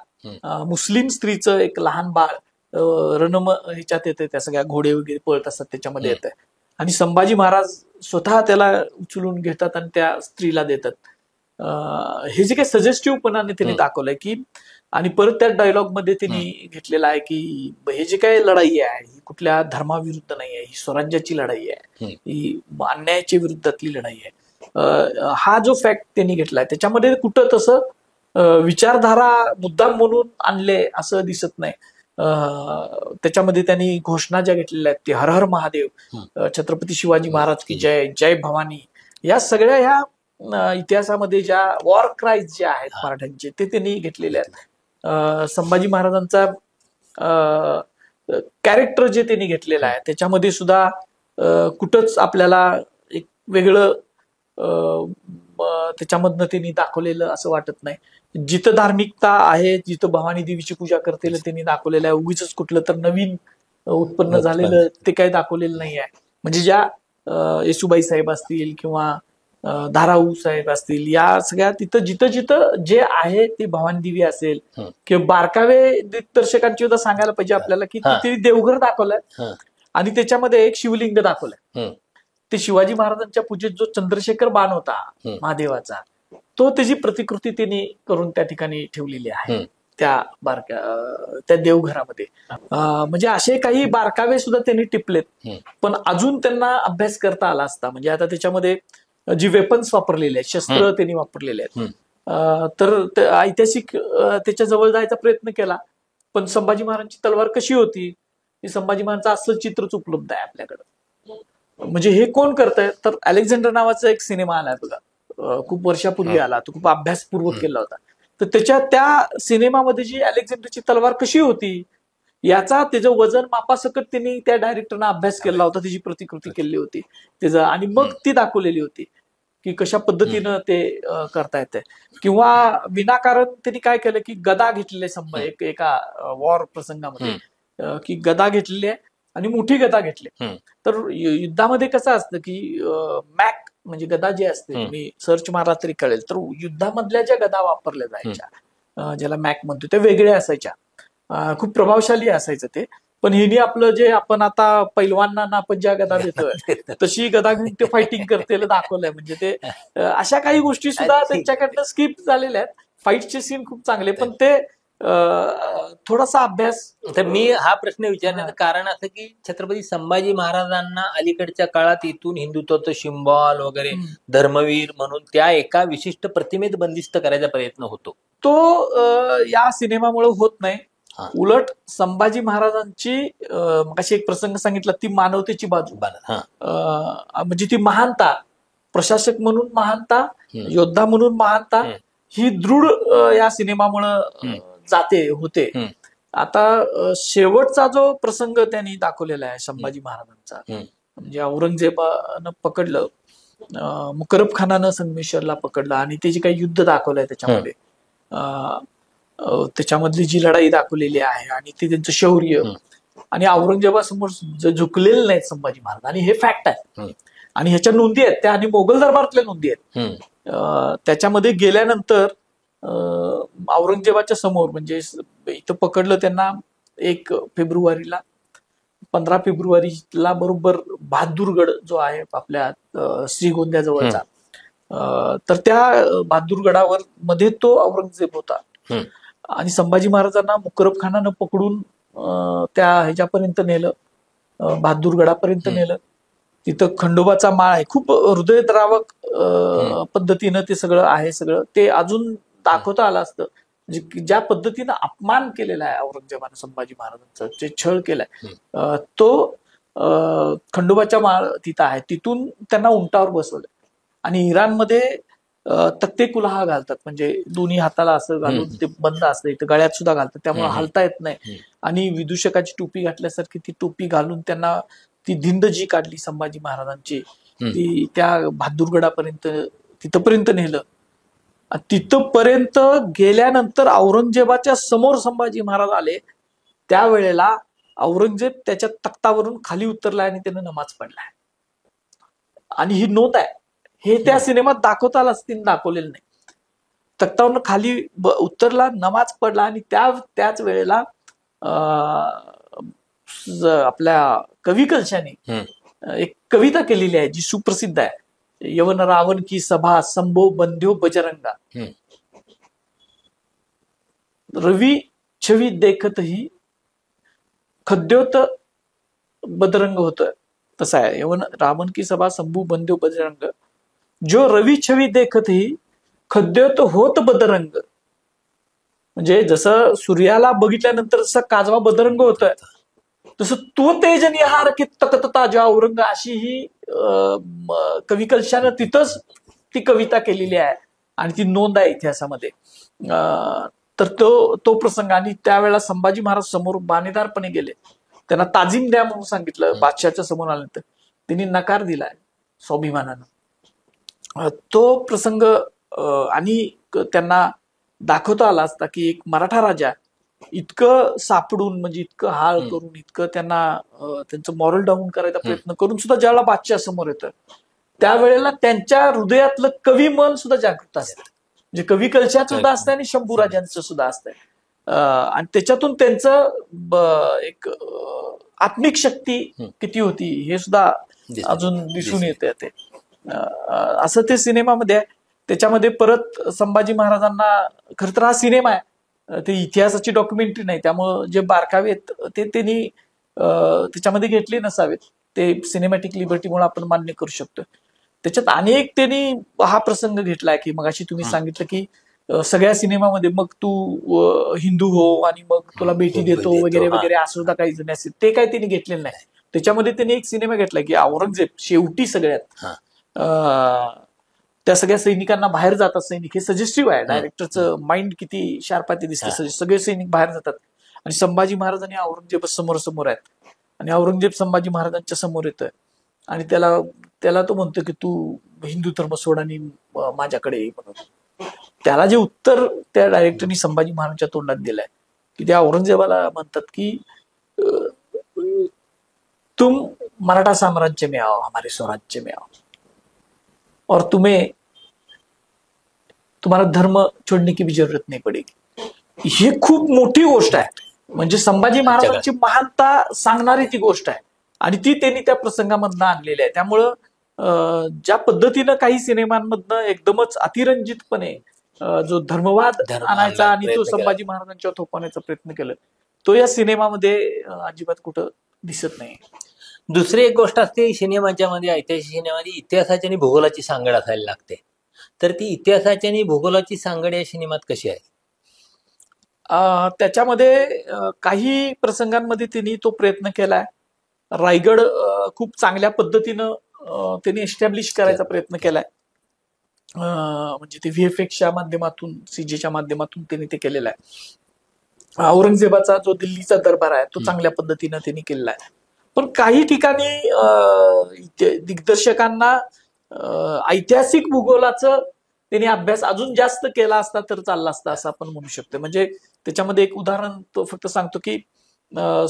मुस्लिम स्त्रीचं एक लहान बाळ ह्याच्यात येते, त्या सगळ्या घोडे वगैरे पळत असतात त्याच्यामध्ये येत आहे, आणि संभाजी महाराज स्वतः त्याला उचलून घेतात आणि त्या स्त्रीला देतात. हे जे काही सजेस्टिव्हपणाने त्यांनी दाखवलंय की, आणि परत त्या डायलॉग मध्ये त्यांनी घेतलेला आहे की हे जे काही लढाई आहे ही कुठल्या धर्माविरुद्ध नाही आहे, ही स्वराज्याची लढाई आहे, ही अन्यायाच्या विरुद्धातली लढाई आहे. हा जो फॅक्ट त्यांनी घेतलाय त्याच्यामध्ये कुठं तसं विचारधारा मुद्दाम म्हणून आणले असं दिसत नाही. त्याच्यामध्ये त्यांनी घोषणा ज्या घेतलेल्या आहेत ते हर हर महादेव, छत्रपती शिवाजी महाराज की जय, जय भवानी, या सगळ्या ह्या इतिहासामध्ये ज्या वॉर क्राईज ज्या आहेत मराठ्यांचे ते त्यांनी घेतलेले आहेत. संभाजी महाराजांचा कॅरेक्टर जे त्यांनी घेतलेलं आहे त्याच्यामध्ये सुद्धा कुठंच आपल्याला एक वेगळं त्याच्यामधनं त्यांनी दाखवलेलं असं वाटत नाही. जिथं धार्मिकता आहे, जिथं भवानी देवीची पूजा करतेलं त्यांनी दाखवलेलं आहे. उगीच कुठलं तर नवीन उत्पन्न झालेलं ते काही दाखवलेलं नाही आहे. म्हणजे ज्या येसुबाई साहेब असतील किंवा धाराऊ साहेब असतील, या सगळ्या तिथं जिथं जिथं जे आहे ते भवानी देवी असेल, किंवा बारकावे दिग्दर्शकांची सुद्धा सांगायला पाहिजे आपल्याला की तिथे देवघर दाखवलंय आणि त्याच्यामध्ये एक शिवलिंग दाखवलंय. ते शिवाजी महाराजांच्या पूजेत जो चंद्रशेखर बाण होता महादेवाचा, तो त्याची प्रतिकृती त्यांनी करून त्या ठिकाणी ठेवलेली आहे त्या देवघरामध्ये. म्हणजे असे काही बारकावे सुद्धा त्यांनी टिपलेत, पण अजून त्यांना अभ्यास करता आला असता. म्हणजे आता त्याच्यामध्ये जी वेपन्स वापरलेले आहेत, शस्त्र त्यांनी वापरलेले आहेत, तर ऐतिहासिक त्याच्या जवळ जायचा प्रयत्न केला. पण संभाजी महाराजांची तलवार कशी होती हे संभाजी महाराजांचं असलं चित्रच उपलब्ध आहे आपल्याकडं. म्हणजे हे कोण करतंय, तर अलेक्झांडर नावाचा एक सिनेमा आलाय बघा, खूप वर्षापूर्वी आला, तो खूप अभ्यासपूर्वक केला होता. तर त्या सिनेमामध्ये जी अलेक्झांडरची तलवार कशी होती याचा त्याचं वजन मापासकट त्यांनी त्या डायरेक्टरना अभ्यास केला होता, त्याची प्रतिकृती केली होती त्याचं, आणि मग ती दाखवलेली होती की कशा पद्धतीनं ते करता येते. किंवा विनाकारण त्यांनी काय केलं की गदा घेतलेले एका वॉर प्रसंगामध्ये की गदा घेतलेली आहे आणि मोठी गदा घेतली. तर युद्धामध्ये कसं असतं की मॅक म्हणजे गदा जी असते, तुम्ही सर्च मारला तरी कळेल, तर युद्धामधल्या ज्या गदा वापरल्या जायच्या ज्याला मॅक म्हणतो त्या वेगळ्या असायच्या, खूप प्रभावशाली असायचं ते. पण हिने आपलं जे आपण आता पैलवानांना आपण ज्या गदा देतोय तशी गदा घेऊन ते फायटिंग करतेला दाखवलंय. म्हणजे ते अशा काही गोष्टी सुद्धा त्यांच्याकडनं स्किप झालेल्या आहेत. फाईटचे सीन खूप चांगले, पण ते थोडासा अभ्यास. तर मी हा प्रश्न विचारण्याचं कारण असं की छत्रपती संभाजी महाराजांना अलीकडच्या काळात इथून हिंदुत्वाचं शिंबॉल वगैरे धर्मवीर म्हणून त्या एका विशिष्ट प्रतिमेत बंदिस्त करायचा प्रयत्न होतो. तो या सिनेमामुळे होत नाही. उलट संभाजी महाराजांची मगाशी एक प्रसंग सांगितला, ती मानवतेची बाजू, म्हणजे ती महानता, प्रशासक म्हणून महानता, योद्धा म्हणून महानता, ही दृढ या सिनेमामुळे जाते होते. आता शेवटचा जो प्रसंग त्यांनी दाखवलेला आहे संभाजी महाराजांचा, म्हणजे औरंगजेबानं पकडलं, मुकरब खानानं संगमेश्वरला पकडलं आणि ते जे काही युद्ध दाखवलंय त्याच्यामध्ये, त्याच्यामधली जी लढाई दाखवलेली आहे आणि ते त्यांचं शौर्य, आणि औरंगजेबासमोर झुकलेले नाहीत संभाजी महाराज, आणि हे फॅक्ट आहे. आणि ह्याच्या नोंदी आहेत त्या, आणि मोगल दरबारातल्या नोंदी आहेत. त्याच्यामध्ये गेल्यानंतर औरंगजेबाच्या समोर, म्हणजे इथं पकडलं त्यांना 1 फेब्रुवारीला, 15 फेब्रुवारीला बरोबर बहादूरगड जो आहे आपल्या श्रीगोंद्याजवळचा, तर त्या बहादूरगडावर मध्ये तो औरंगजेब होता. आणि संभाजी महाराजांना मुकरब खानानं पकडून त्या ह्याच्यापर्यंत नेलं, बहादूरगडापर्यंत नेलं. तिथं खंडोबाचा माळ आहे, खूप हृदयद्रावक पद्धतीनं ते सगळं आहे. सगळं ते अजून दाखवता आलं असतं, म्हणजे ज्या पद्धतीनं अपमान केलेला आहे औरंगजेबानं संभाजी महाराजांचा, जे छळ केलाय, तो खंडोबाच्या माळ तिथं आहे, तिथून त्यांना उंटावर बसवलं. आणि इराणमध्ये तख्ते कुलाहा घालतात, म्हणजे दोन्ही हाताला असं घालून ते बंद असतं, इथं गळ्यात सुद्धा घालतात, त्यामुळे हलता येत नाही. आणि विदूषकाची टोपी घातल्यासारखी ती टोपी घालून त्यांना ती धिंड जी काढली संभाजी महाराजांची, ती त्या बहादूरगडापर्यंत तिथपर्यंत नेलं. तिथपर्यंत गेल्यानंतर औरंगजेबाच्या समोर संभाजी महाराज आले, त्यावेळेला औरंगजेब त्याच्या तख्तावरून खाली उतरलाय आणि त्यानं नमाज पडलाय. आणि ही नोंद आहे, हे त्या सिनेमात दाखवता आलं असं दाखवलेलं नाही. तख्तावरून खाली उतरला, नमाज पडला, आणि त्याच वेळेला आपल्या कवी कलशाने एक कविता केलेली आहे जी सुप्रसिद्ध आहे, यवन रावण की सभा संभो बंध्यो बजरंगा, रवी छवी देखत ही खद्योत बदरंग होतं. तसं आहे, यवन रावण की सभा संभू बंध्यो बजरंग, जो रवी छवी देखत ही खद्योत होत बदरंग. म्हणजे जसं सूर्याला बघितल्यानंतर जसं काजवा बदरंग होतोय, तसं तो तेजनी हार की तकतता जो औरंग, अशी ही कवी कलशानं तिथंच ती कविता केलेली आहे आणि ती नोंद आहे इतिहासामध्ये. तर तो प्रसंग. आणि त्यावेळेला संभाजी महाराज समोर बाणेदारपणे गेले, त्यांना ताजीम द्या म्हणून सांगितलं. बादशाच्या समोर आल्यानंतर त्यांनी नकार दिलाय स्वाभिमानानं. तो प्रसंग आणि त्यांना दाखवता आला असता की एक मराठा राजा इतकं सापडून, म्हणजे इतकं हाल करून, इतकं त्यांना त्यांचं मॉरल डाऊन करायचा प्रयत्न करून सुद्धा ज्यावेळेला बादशाह समोर येतं, त्यावेळेला त्यांच्या हृदयातलं कवी मन सुद्धा जागृत असतं. म्हणजे कवी कलशाचं सुद्धा असतं आणि शंभूराजांचं सुद्धा असतंय. आणि त्याच्यातून त्यांचं एक आत्मिक शक्ती किती होती हे सुद्धा अजून दिसून येते. ते असं ते सिनेमामध्ये आहे. त्याच्यामध्ये परत संभाजी महाराजांना, खरं तर हा सिनेमा आहे, ते इतिहासाची डॉक्युमेंटरी नाही, त्यामुळं जे बारकावे ते त्यांनी त्याच्यामध्ये घेतले नसावेत, ते सिनेमॅटिक लिबर्टीमुळे आपण मान्य करू शकतो. त्याच्यात अनेक त्यांनी हा प्रसंग घेतलाय की मगाशी तुम्ही सांगितलं की सगळ्या सिनेमामध्ये मग तू हिंदू हो आणि मग तुला बेटी देतो वगैरे वगैरे असं सुद्धा काही जण असतील, ते काही त्यांनी घेतलेलं नाही. त्याच्यामध्ये त्यांनी एक सिनेमा घेतलाय की औरंगजेब शेवटी सगळ्यात त्या सगळ्या सैनिकांना बाहेर जातात. सैनिक हे सजेस्टिव्ह आहे, डायरेक्टरचं माइंड किती शार्प आहे ते दिसतं. सगळे सैनिक बाहेर जातात आणि संभाजी महाराज आणि औरंगजेब समोर आहेत आणि औरंगजेब संभाजी महाराजांच्या समोर येतोय आणि त्याला तो म्हणतो की तू हिंदू धर्म सोड आणि माझ्याकडे ये म्हणून. त्याला जे उत्तर त्या डायरेक्टरनी संभाजी महाराजांच्या तोंडात दिलंय की त्या औरंगजेबाला म्हणतात की तुम मराठा साम्राज्य में आओ, हमारे स्वराज्य में आओ, और तुम्हाला धर्म छोड़ने की भी जरूरत नहीं पडेगी. ही खूप मोठी गोष्ट आहे. म्हणजे संभाजी महाराजांची महानता सांगणारी ती गोष्ट आहे आणि ती त्यांनी त्या प्रसंगामधनं आणलेली आहे. त्यामुळं ज्या पद्धतीनं काही सिनेमांमधनं एकदमच अतिरंजितपणे जो धर्मवाद आणायचा आणि तो संभाजी महाराजांच्यावर थोपवण्याचा प्रयत्न केला, तो या सिनेमामध्ये अजिबात कुठं दिसत नाही. दुसरी एक गोष्ट असते सिनेमाच्या मध्ये, ऐतिहासिक सिनेमामध्ये इतिहासाची आणि भूगोलाची सांगड असायला लागते. तर ती इतिहासाची आणि भूगोलाची सांगड या सिनेमात कशी आहे? त्याच्यामध्ये काही प्रसंगांमध्ये त्यांनी तो प्रयत्न केलाय. रायगड खूप चांगल्या पद्धतीनं त्यांनी एस्टॅब्लिश करायचा प्रयत्न केलाय. म्हणजे ते व्हीएफएक्सच्या माध्यमातून, सीजीच्या माध्यमातून त्यांनी ते केलेलं आहे. औरंगजेबाचा जो दिल्लीचा दरबार आहे तो चांगल्या पद्धतीनं त्यांनी केलेला आहे. पण काही ठिकाणी दिग्दर्शकांना ऐतिहासिक भूगोलाचं त्यांनी अभ्यास अजून जास्त केला असता तर चालला असता असं आपण म्हणू शकतो. म्हणजे त्याच्यामध्ये एक उदाहरण तो फक्त सांगतो की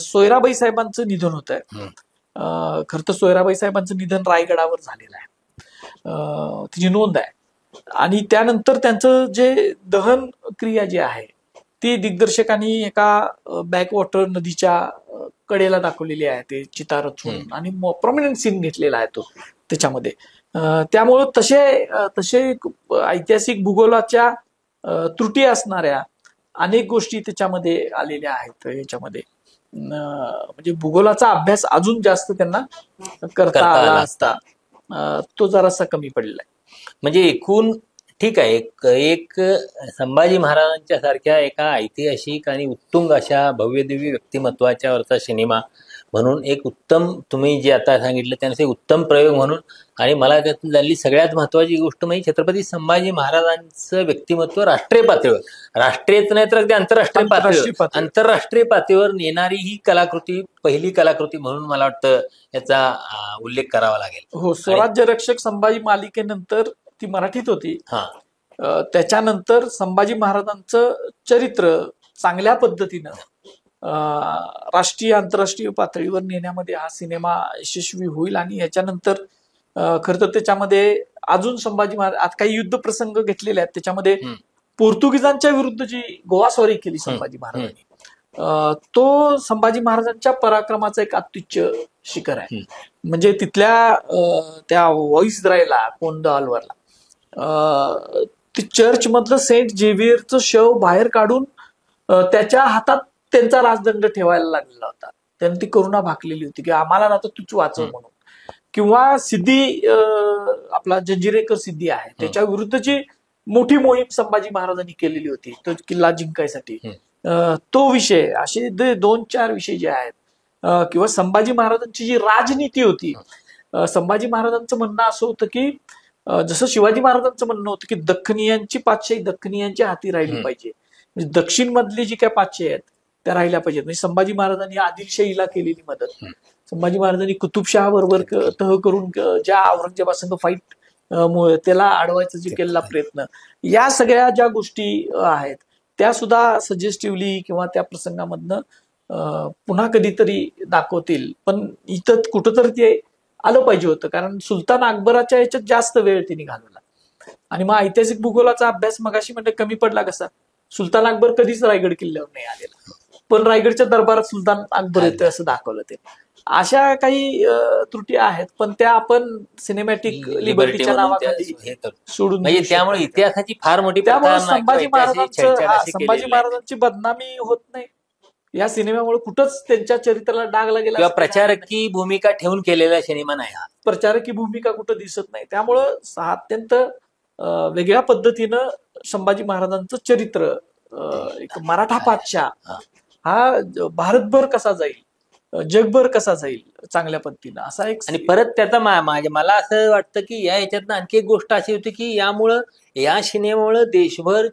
सोयराबाई साहेबांचं निधन होत आहे. खरं तर सोयराबाई साहेबांचं निधन रायगडावर झालेलं आहे, त्याची नोंद आहे. आणि त्यानंतर त्यांचं जे दहन क्रिया जी आहे ती दिग्दर्शकांनी एका बॅकवॉटर नदीच्या कडेला दाखवलेली आहे, ते चिता रचून आणि प्रॉमिनंट सीन घेतलेला आहे तो त्याच्यामध्ये. त्यामुळं तसे ऐतिहासिक भूगोलाच्या त्रुटी असणाऱ्या अनेक गोष्टी त्याच्यामध्ये आलेल्या आहेत. याच्यामध्ये म्हणजे भूगोलाचा अभ्यास अजून जास्त त्यांना करता आला असता, तो जरासा कमी पडलेला आहे. म्हणजे एकूण ठीक आहे, एक संभाजी महाराजांच्या सारख्या एका ऐतिहासिक आणि उत्तुंग अशा भव्यदिव्य व्यक्तिमत्वाच्यावरचा सिनेमा म्हणून एक उत्तम, तुम्ही जे आता सांगितलं त्यानुसार उत्तम प्रयोग म्हणून. आणि मला त्यातून झालेली सगळ्यात महत्वाची गोष्ट म्हणजे छत्रपती संभाजी महाराजांचं व्यक्तिमत्व राष्ट्रीय पातळीवर, राष्ट्रीयच नाही तर अगदी आंतरराष्ट्रीय पातळीवर नेणारी ही कलाकृती, पहिली कलाकृती म्हणून मला वाटतं याचा उल्लेख करावा लागेल. हो, स्वराज्य रक्षक संभाजी मालिकेनंतर ती मराठीत होती. त्याच्यानंतर संभाजी महाराजांचं चरित्र चांगल्या पद्धतीनं राष्ट्रीय आंतरराष्ट्रीय पातळीवर नेण्यामध्ये हा सिनेमा यशस्वी होईल. आणि याच्यानंतर खरं तर त्याच्यामध्ये अजून संभाजी महाराज आता काही युद्ध प्रसंग घेतलेले आहेत. त्याच्यामध्ये पोर्तुगीजांच्या विरुद्ध जी गोवास्वारी केली संभाजी महाराजांनी, तो संभाजी महाराजांच्या पराक्रमाचा एक अत्युच्च शिखर आहे. म्हणजे तिथल्या त्या व्हॉइसरायला कोंडालवरला ते चर्च मधलं सेंट झेवियरचं शव बाहेर काढून त्याच्या हातात त्यांचा राजदंड ठेवायला लागलेला होता. त्यांनी ती करुणा भाकलेली होती की आम्हाला ना तर तूच वाचव म्हणून. किंवा सिद्धी, आपला जंजिरेकर सिद्धी आहे, त्याच्या विरुद्धची मोठी मोहीम संभाजी महाराजांनी केलेली होती तो किल्ला जिंकायसाठी. तो विषय, असे 2-4 विषय जे आहेत. किंवा संभाजी महाराजांची जी राजनीती होती, संभाजी महाराजांचं म्हणणं असं होतं की जसं शिवाजी महाराजांचं म्हणणं होतं की दख्खनीयांची पातशाही दख्खनीयांच्या हाती राहिली पाहिजे, म्हणजे दक्षिण मधली जी काय पातशाही आहेत त्या राहिल्या पाहिजेत. म्हणजे संभाजी महाराजांनी आदिलशाहीला केलेली मदत, संभाजी महाराजांनी कुतुबशहा बरोबर तह करून ज्या औरंगजेबासंग फाईट त्याला अडवायचा जे केलेला प्रयत्न, या सगळ्या ज्या गोष्टी आहेत त्या सुद्धा सजेस्टिव्हली किंवा त्या प्रसंगामधनं पुन्हा कधीतरी दाखवतील. पण इथं कुठंतरी ते आलं पाहिजे होतं, कारण सुलतान अकबराच्या याच्यात जास्त वेळ तिने घालवला. आणि मग ऐतिहासिक भूगोलाचा अभ्यास मगाशी म्हणजे कमी पडला कसा, सुलतान अकबर कधीच रायगड किल्ल्यावर नाही आलेला, पण रायगडच्या दरबारात सुलतान अकबर येतोय असं दाखवलं ते. अशा काही त्रुटी आहेत, पण त्या आपण सिनेमॅटिक लिबर्टीच्या नावाखाली सोडून, म्हणजे त्यामुळे इतिहासाची फार मोठी, त्यामुळे संभाजी महाराजांची बदनामी होत नाही या सिनेमामुळे. कुठंच त्यांच्या चरित्राला डाग लागेल किंवा प्रचारकी भूमिका ठेवून केलेला सिनेमा नाही हा, प्रचारकी भूमिका कुठं दिसत नाही. त्यामुळं अत्यंत वेगळ्या पद्धतीनं संभाजी महाराजांचं चरित्र, एक मराठा बादशाह हा भारतभर कसा जाईल, जगभर कसा जाईल चांगल्या पद्धतीनं, असा एक. आणि परत त्याचा मला असं वाटतं की या ह्याच्यातनं आणखी एक गोष्ट अशी होती की यामुळं, या सिनेमामुळे देशभर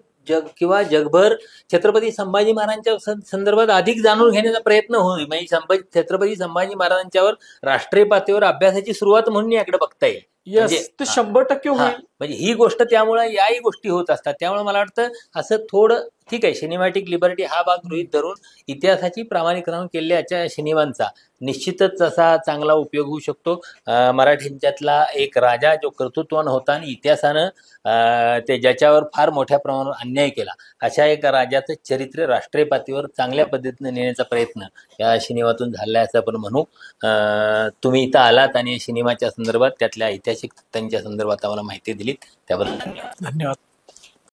किंवा जगभर छत्रपती संभाजी महाराजांच्या संदर्भात अधिक जाणून घेण्याचा प्रयत्न होईल. म्हणजे छत्रपती संभाजी महाराजांच्यावर राष्ट्रीय पातळीवर अभ्यासाची सुरुवात म्हणून याकडे बघता येईल. म्हणजे 100% होईल. म्हणजे ही गोष्ट त्यामुळे याही गोष्टी होत असतात. त्यामुळे मला वाटतं असं थोडं ठीक आहे, सिनेमॅटिक लिबर्टी हा भाग गृहीत धरून इतिहासाची प्रामाणिकरण केल्याच्या सिनेमांचा निश्चितच असा चांगला उपयोग होऊ शकतो. मराठीच्यातला एक राजा जो कर्तृत्वान होता आणि इतिहासानं ते ज्याच्यावर फार मोठ्या प्रमाणावर अन्याय केला, अशा एका राजाचं चरित्र राष्ट्रीय पातळीवर चांगल्या पद्धतीने नेण्याचा प्रयत्न या सिनेमातून झाला आहे असं आपण म्हणू. तुम्ही इथं आलात आणि सिनेमाच्या संदर्भात त्यातल्या ऐतिहासिक तथ्यांच्या संदर्भात आम्हाला माहिती दिली त्याबद्दल धन्यवाद. धन्यवाद.